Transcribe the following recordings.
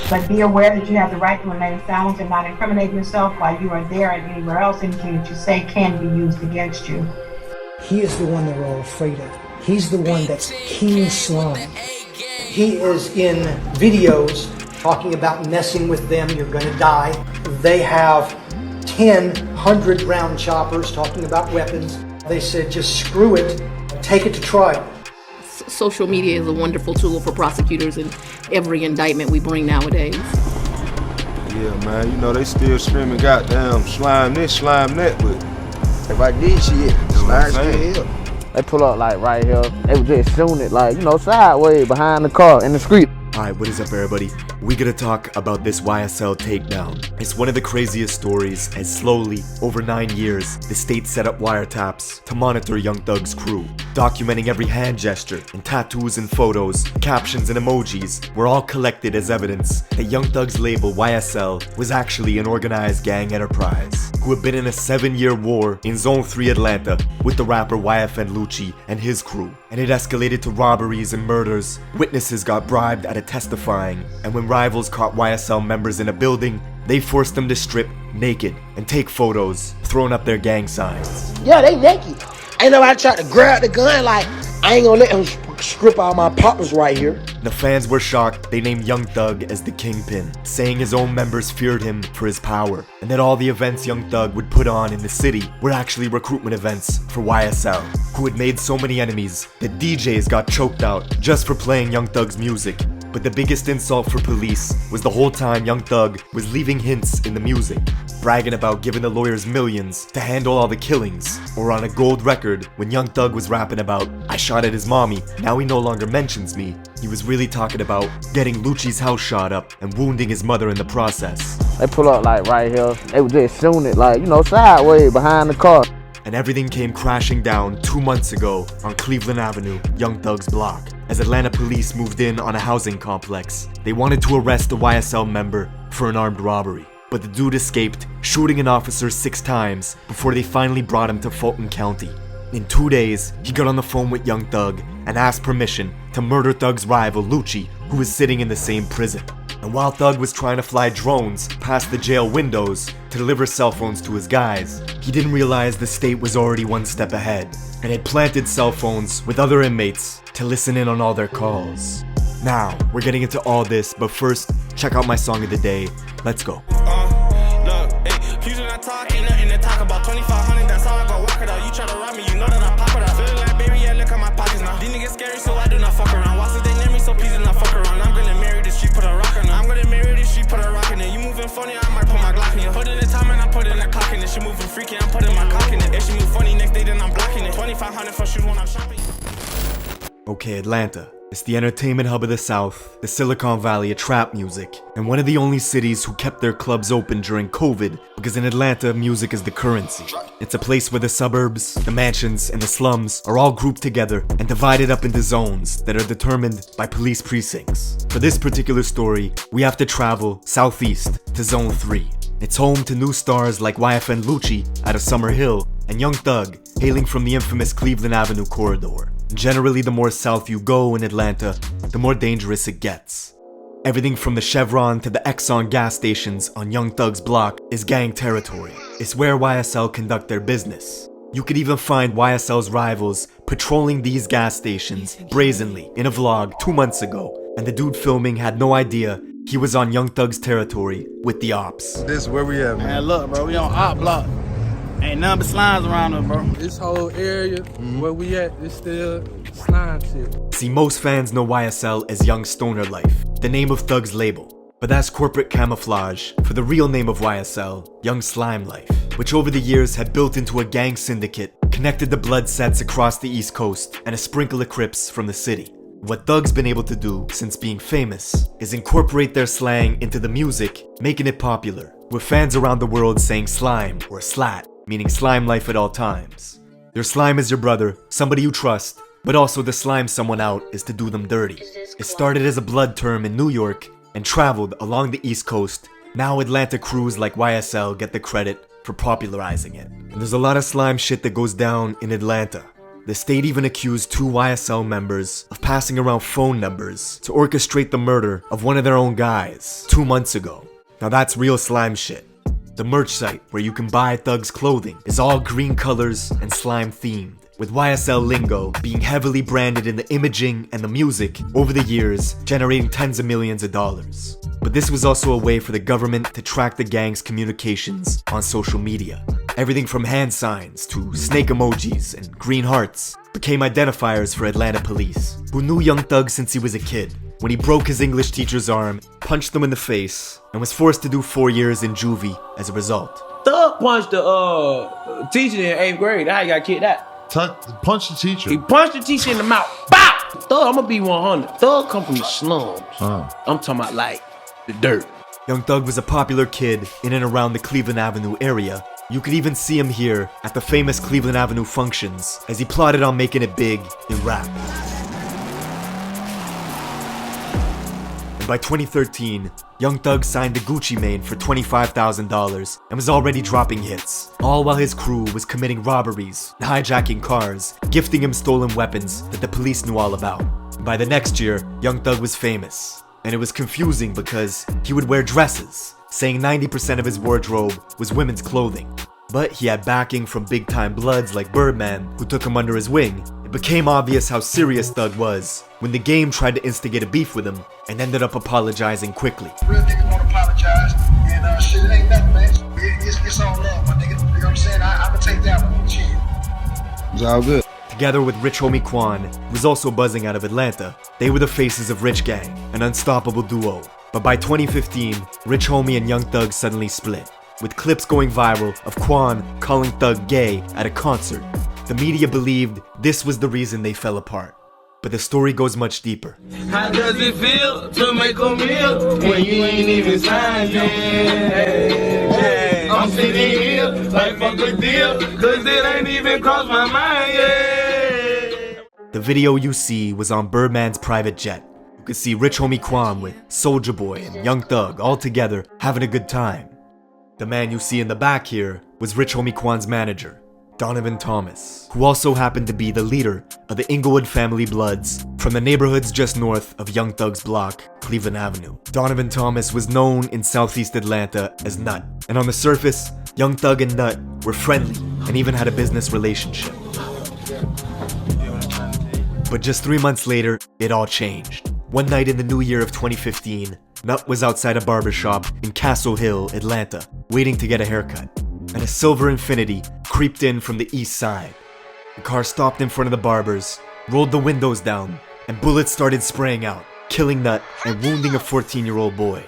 But be aware that you have the right to remain silent and not incriminate yourself while you are there and anywhere else. Anything that you say can be used against you. He is the one that we're all afraid of. He's the one that's King Slime. He is in videos talking about messing with them, you're gonna die. They have 100 round choppers talking about weapons. They said just screw it, take it to trial. Social media is a wonderful tool for prosecutors in every indictment we bring nowadays. Yeah, man, you know, they still screaming goddamn slime this, slime that, but if I did shit, slime still. They pull up like right here, they were just shooting it like, you know, sideways behind the car in the street. Alright, what is up everybody? We gotta talk about this YSL takedown. It's one of the craziest stories as slowly, over 9 years, the state set up wiretaps to monitor Young Thug's crew. Documenting every hand gesture and tattoos and photos, captions and emojis were all collected as evidence that Young Thug's label YSL was actually an organized gang enterprise who had been in a 7-year war in Zone 3 Atlanta with the rapper YFN Lucci and his crew. And it escalated to robberies and murders. Witnesses got bribed out of testifying, and when rivals caught YSL members in a building, they forced them to strip naked and take photos, throwing up their gang signs. Yeah, they naked. Ain't nobody tried to grab the gun like, I ain't gonna let him strip all my poppers right here. The fans were shocked. They named Young Thug as the kingpin, saying his own members feared him for his power, and that all the events Young Thug would put on in the city were actually recruitment events for YSL, who had made so many enemies that DJs got choked out just for playing Young Thug's music. But the biggest insult for police was the whole time Young Thug was leaving hints in the music, bragging about giving the lawyers millions to handle all the killings, or on a gold record when Young Thug was rapping about, I shot at his mommy, now he no longer mentions me. He was really talking about getting Lucci's house shot up and wounding his mother in the process. They pull up like right here, they were just shooting it like, you know, sideways behind the car. And everything came crashing down 2 months ago on Cleveland Avenue, Young Thug's block. As Atlanta police moved in on a housing complex, they wanted to arrest a YSL member for an armed robbery. But the dude escaped, shooting an officer 6 times before they finally brought him to Fulton County. In 2 days, he got on the phone with Young Thug and asked permission to murder Thug's rival Lucci, who was sitting in the same prison. And while Thug was trying to fly drones past the jail windows to deliver cell phones to his guys, he didn't realize the state was already 1 step ahead and had planted cell phones with other inmates to listen in on all their calls. Now, we're getting into all this, but first, check out my song of the day. Let's go. Look, hey, usually I talk, ain't nothing to talk about. 2,500, that's how I go walk it out. You try to rob me, you know that I pop it out. Feeling like baby, yeah, look at my pockets now. These niggas scary, so I do not fuck around. Why since they name me, so please do not fuck around. I'm gonna marry this street, put a rock in it. I'm gonna marry this street, put a rock in it. You moving funny, I might put my Glock in it. Put in the time and I put in the clock in it. She moving freaky, I'm putting my cock in it. If she move funny, next day then I'm blocking it. 2,500 for shoes when I'm shopping. Okay, Atlanta. It's the entertainment hub of the South, the Silicon Valley of trap music, and one of the only cities who kept their clubs open during COVID, because in Atlanta, music is the currency. It's a place where the suburbs, the mansions, and the slums are all grouped together and divided up into zones that are determined by police precincts. For this particular story, we have to travel southeast to Zone 3. It's home to new stars like YFN Lucci out of Summer Hill and Young Thug, hailing from the infamous Cleveland Avenue corridor. Generally, the more south you go in Atlanta, the more dangerous it gets. Everything from the Chevron to the Exxon gas stations on Young Thug's block is gang territory. It's where YSL conduct their business. You could even find YSL's rivals patrolling these gas stations brazenly in a vlog 2 months ago, and the dude filming had no idea he was on Young Thug's territory with the ops. this is where we at, man. Man, look, bro, we on op block. Ain't nothing but slimes around us, bro. This whole area where we at is still slime shit. See, most fans know YSL as Young Stoner Life, the name of Thug's label. But that's corporate camouflage for the real name of YSL, Young Slime Life, which over the years had built into a gang syndicate, connected the blood sets across the East Coast, and a sprinkle of Crips from the city. What Thug's been able to do since being famous is incorporate their slang into the music, making it popular, with fans around the world saying slime or slat, meaning slime life at all times. Your slime is your brother, somebody you trust, but also to slime someone out is to do them dirty. It started as a blood term in New York and traveled along the East Coast. Now Atlanta crews like YSL get the credit for popularizing it. And there's a lot of slime shit that goes down in Atlanta. The state even accused 2 YSL members of passing around phone numbers to orchestrate the murder of one of their own guys 2 months ago. Now that's real slime shit. The merch site where you can buy Thug's clothing is all green colors and slime themed, with YSL lingo being heavily branded in the imaging and the music over the years, generating tens of millions of dollars. But this was also a way for the government to track the gang's communications on social media. Everything from hand signs to snake emojis and green hearts became identifiers for Atlanta police, who knew Young Thug since he was a kid, when he broke his English teacher's arm, punched him in the face, and was forced to do 4 years in juvie as a result. Thug punched the teacher in 8th grade. How he got kicked out? Punched the teacher. He punched the teacher in the mouth. Bow! Thug, I'm gonna be 100. Thug come from the slums. I'm talking about like the dirt. Young Thug was a popular kid in and around the Cleveland Avenue area. You could even see him here at the famous Cleveland Avenue functions as he plotted on making it big in rap. And by 2013, Young Thug signed to Gucci Mane for $25,000 and was already dropping hits, all while his crew was committing robberies and hijacking cars, gifting him stolen weapons that the police knew all about. And by the next year, Young Thug was famous, and it was confusing because he would wear dresses, saying 90% of his wardrobe was women's clothing. But he had backing from big-time bloods like Birdman, who took him under his wing. It became obvious how serious Thug was when the game tried to instigate a beef with him and ended up apologizing quickly. Real niggas wanna apologize, and shit, it ain't nothing, man. It's all love, my nigga. You know what I'm saying? I'ma take that one. Chill. It's all good. Together with Rich Homie Quan, who was also buzzing out of Atlanta, they were the faces of Rich Gang, an unstoppable duo. But by 2015, Rich Homie and Young Thug suddenly split, with clips going viral of Quan calling Thug gay at a concert. The media believed this was the reason they fell apart. But the story goes much deeper. How does it feel to make a meal when you ain't even signed yet? Hey, I'm sitting here like fuck a deal, cause it ain't even crossed my mind yet. The video you see was on Birdman's private jet. You could see Rich Homie Quan with Soulja Boy and Young Thug all together having a good time. The man you see in the back here was Rich Homie Quan's manager, Donovan Thomas, who also happened to be the leader of the Inglewood family Bloods from the neighborhoods just north of Young Thug's block, Cleveland Avenue. Donovan Thomas was known in Southeast Atlanta as Nut, and on the surface, Young Thug and Nut were friendly and even had a business relationship. But just 3 months later, it all changed. One night in the new year of 2015, Nut was outside a barbershop in Castle Hill, Atlanta, waiting to get a haircut. And a silver Infiniti creeped in from the east side. The car stopped in front of the barber's, rolled the windows down, and bullets started spraying out, killing Nut and wounding a 14-year-old boy.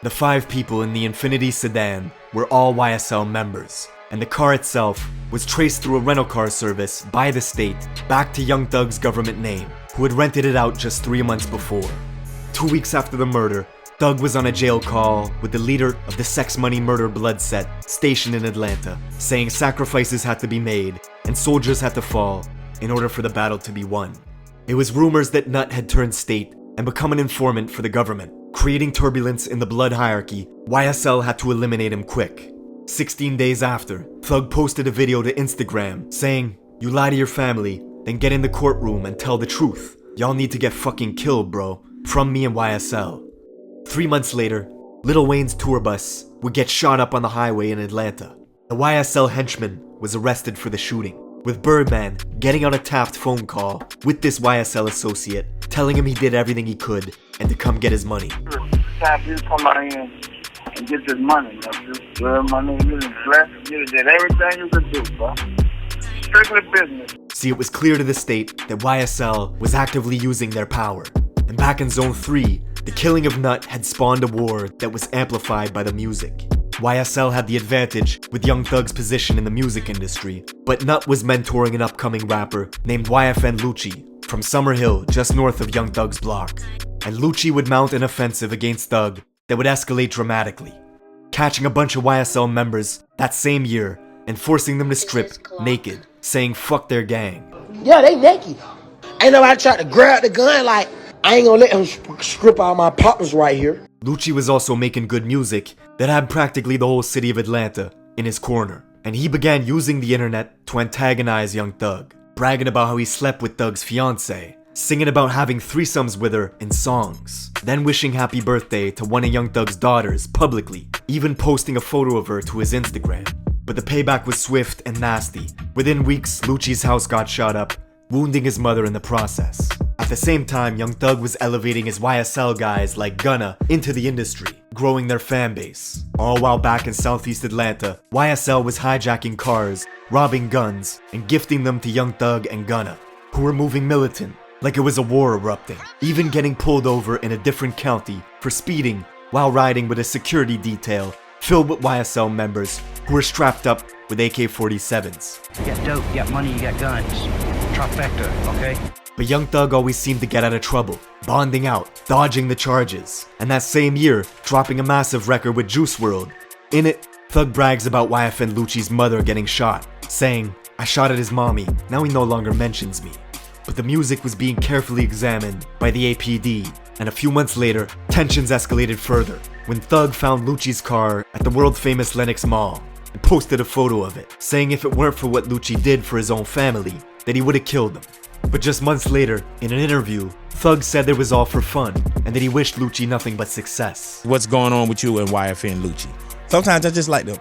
The 5 people in the Infiniti sedan were all YSL members, and the car itself was traced through a rental car service by the state back to Young Thug's government name, who had rented it out just 3 months before. 2 weeks after the murder, Thug was on a jail call with the leader of the Sex Money Murder Blood set stationed in Atlanta, saying sacrifices had to be made and soldiers had to fall in order for the battle to be won. It was rumors that Nut had turned state and become an informant for the government, creating turbulence in the blood hierarchy. YSL had to eliminate him quick. 16 days after, Thug posted a video to Instagram saying, "You lie to your family, then get in the courtroom and tell the truth. Y'all need to get fucking killed, bro. From me and YSL." 3 months later, Lil Wayne's tour bus would get shot up on the highway in Atlanta. The YSL henchman was arrested for the shooting, with Birdman getting on a tapped phone call with this YSL associate, telling him he did everything he could and to come get his money. Tap you come out here and get this money, man. Money, you did blessed. You did everything you could do, bro. Strictly business. See, it was clear to the state that YSL was actively using their power. And back in Zone 3, the killing of Nut had spawned a war that was amplified by the music. YSL had the advantage with Young Thug's position in the music industry, but Nut was mentoring an upcoming rapper named YFN Lucci from Summer Hill, just north of Young Thug's block. And Lucci would mount an offensive against Thug that would escalate dramatically, catching a bunch of YSL members that same year and forcing them to strip naked, saying fuck their gang. Yeah, they naked. Ain't nobody tried to grab the gun like, I ain't gonna let him strip all my partners right here. Lucci was also making good music that had practically the whole city of Atlanta in his corner, and he began using the internet to antagonize Young Thug. bragging about how he slept with Thug's fiance, singing about having threesomes with her in songs, then wishing happy birthday to one of Young Thug's daughters publicly, even posting a photo of her to his Instagram. But the payback was swift and nasty. Within weeks, Lucci's house got shot up, wounding his mother in the process. At the same time, Young Thug was elevating his YSL guys like Gunna into the industry, growing their fan base. All while back in Southeast Atlanta, YSL was hijacking cars, robbing guns, and gifting them to Young Thug and Gunna, who were moving militant, like it was a war erupting, even getting pulled over in a different county for speeding while riding with a security detail filled with YSL members who were strapped up with AK-47s. You got dope, you got money, you got guns. Trifecta, okay? But Young Thug always seemed to get out of trouble, bonding out, dodging the charges, and that same year, dropping a massive record with Juice WRLD. In it, Thug brags about YFN Lucci's mother getting shot, saying, "I shot at his mommy, now he no longer mentions me." But the music was being carefully examined by the APD, and a few months later, tensions escalated further, when Thug found Lucci's car at the world-famous Lenox Mall, and posted a photo of it, saying if it weren't for what Lucci did for his own family, that he would have killed him. But just months later, in an interview, Thug said it was all for fun, and that he wished Lucci nothing but success. What's going on with you and YFN Lucci? Sometimes I just like to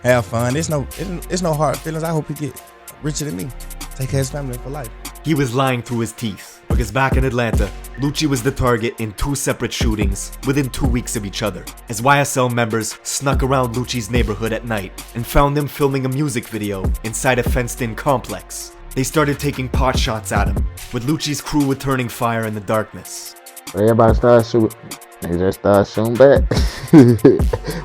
have fun. It's no hard feelings. I hope he get richer than me. Take care of his family for life. He was lying through his teeth, because back in Atlanta, Lucci was the target in 2 separate shootings within 2 weeks of each other, as YSL members snuck around Lucci's neighborhood at night and found him filming a music video inside a fenced-in complex. They started taking pot shots at him, with Lucci's crew returning fire in the darkness. Everybody started shooting. They just started shooting back.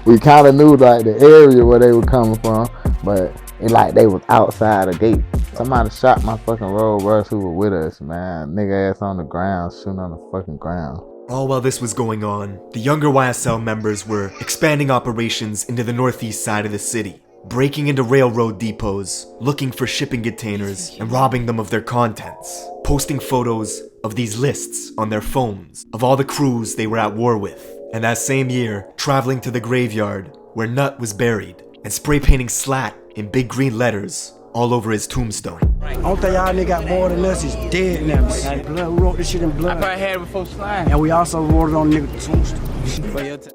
We kind of knew like the area where they were coming from, but it like they was outside the gate. Somebody shot my fucking road rush who were with us, man. Nigga ass on the ground, shooting on the fucking ground. All while this was going on, the younger YSL members were expanding operations into the northeast side of the city, breaking into railroad depots, looking for shipping containers, and robbing them of their contents, posting photos of these lists on their phones of all the crews they were at war with, and that same year, traveling to the graveyard where Nut was buried, and spray painting SLAT in big green letters all over his tombstone. Only thing y'all nigga got more than us is dead now. Blood, we wrote this shit in blood. I probably had it before slime. And we also wrote it on nigga tombstone.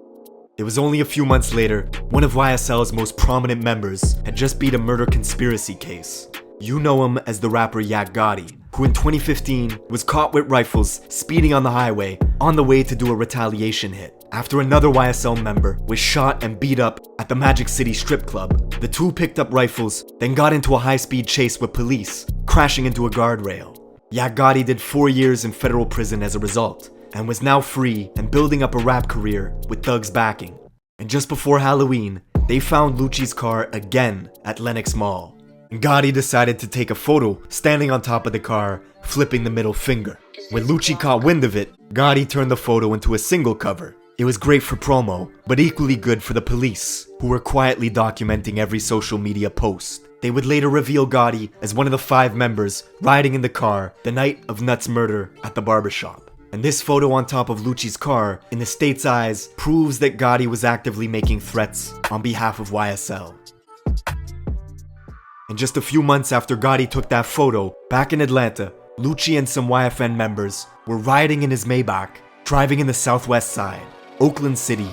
It was only a few months later, one of YSL's most prominent members had just beat a murder conspiracy case. You know him as the rapper Yak Gotti, who in 2015 was caught with rifles speeding on the highway on the way to do a retaliation hit. After another YSL member was shot and beat up at the Magic City strip club, the two picked up rifles, then got into a high-speed chase with police, crashing into a guardrail. Yak Gotti did 4 years in federal prison as a result, and was now free and building up a rap career with Thug's backing. And just before Halloween, they found Lucci's car again at Lenox Mall. And Gotti decided to take a photo standing on top of the car, flipping the middle finger. When Lucci caught wind of it, Gotti turned the photo into a single cover. It was great for promo, but equally good for the police, who were quietly documenting every social media post. They would later reveal Gotti as one of the 5 members riding in the car the night of Nut's murder at the barbershop. And this photo on top of Lucci's car, in the state's eyes, proves that Gotti was actively making threats on behalf of YSL. And just a few months after Gotti took that photo, back in Atlanta, Lucci and some YFN members were riding in his Maybach, driving in the southwest side, Oakland City,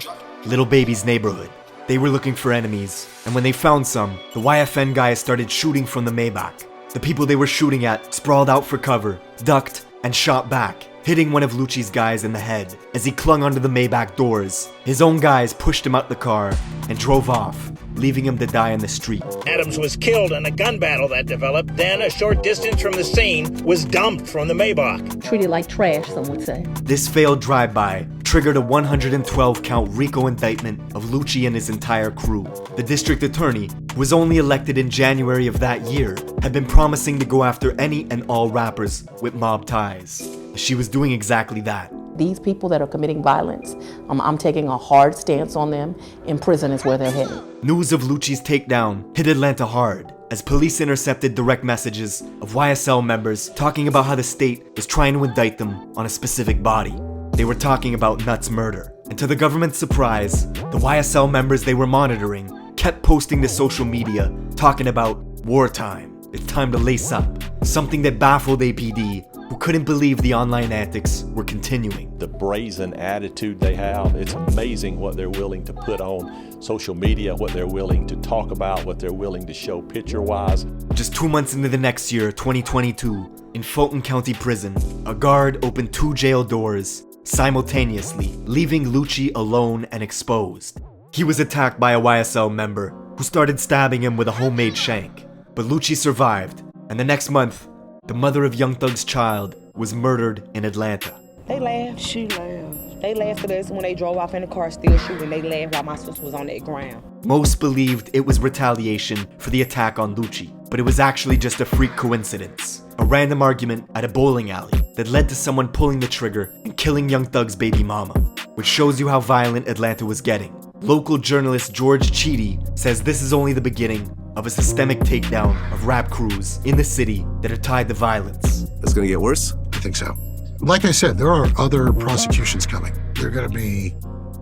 Little Baby's neighborhood. They were looking for enemies, and when they found some, the YFN guys started shooting from the Maybach. The people they were shooting at sprawled out for cover, ducked, and shot back, hitting one of Lucci's guys in the head as he clung onto the Maybach doors. His own guys pushed him out the car and drove off, leaving him to die in the street. Adams was killed in a gun battle that developed, then a short distance from the scene was dumped from the Maybach. Treated like trash, some would say. This failed drive-by triggered a 112-count RICO indictment of Lucci and his entire crew. The district attorney, who was only elected in January of that year, had been promising to go after any and all rappers with mob ties. She was doing exactly that. These people that are committing violence, I'm taking a hard stance on them. In prison is where they're headed. News of Lucci's takedown hit Atlanta hard, as police intercepted direct messages of YSL members talking about how the state is trying to indict them on a specific body. They were talking about Nut's murder, and to the government's surprise, the YSL members they were monitoring kept posting to social media talking about wartime, it's time to lace up, something that baffled APD, who couldn't believe the online antics were continuing. The brazen attitude they have, it's amazing what they're willing to put on social media, what they're willing to talk about, what they're willing to show picture-wise. Just 2 months into the next year, 2022, in Fulton County Prison, a guard opened 2 jail doors simultaneously, leaving Lucci alone and exposed. He was attacked by a YSL member who started stabbing him with a homemade shank. But Lucci survived, and the next month, the mother of Young Thug's child was murdered in Atlanta. They laughed. She laughed. They laughed at us when they drove off in the car still shooting. They laughed while my sister was on that ground. Most believed it was retaliation for the attack on Lucci, but it was actually just a freak coincidence. A random argument at a bowling alley that led to someone pulling the trigger and killing Young Thug's baby mama, which shows you how violent Atlanta was getting. Local journalist George Cheedy says this is only the beginning of a systemic takedown of rap crews in the city that are tied to violence. It's gonna get worse? I think so. Like I said, there are other prosecutions coming. They're gonna be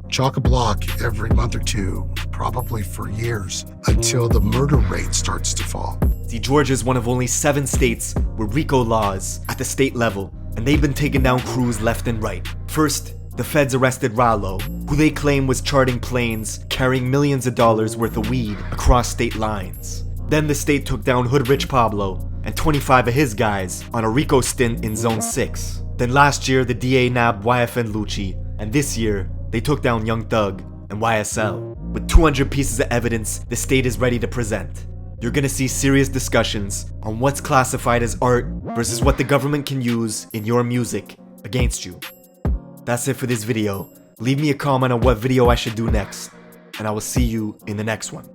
chock-a-block every month or two, probably for years, until the murder rate starts to fall. See, Georgia is one of only 7 states with RICO laws at the state level, and they've been taking down crews left and right. First, the feds arrested Rallo, who they claim was charting planes carrying millions of dollars worth of weed across state lines. Then the state took down Hood Rich Pablo and 25 of his guys on a RICO stint in Zone 6. Then last year, the DA nabbed YFN Lucci, and this year, they took down Young Thug and YSL. With 200 pieces of evidence the state is ready to present, you're gonna see serious discussions on what's classified as art versus what the government can use in your music against you. That's it for this video. Leave me a comment on what video I should do next, and I will see you in the next one.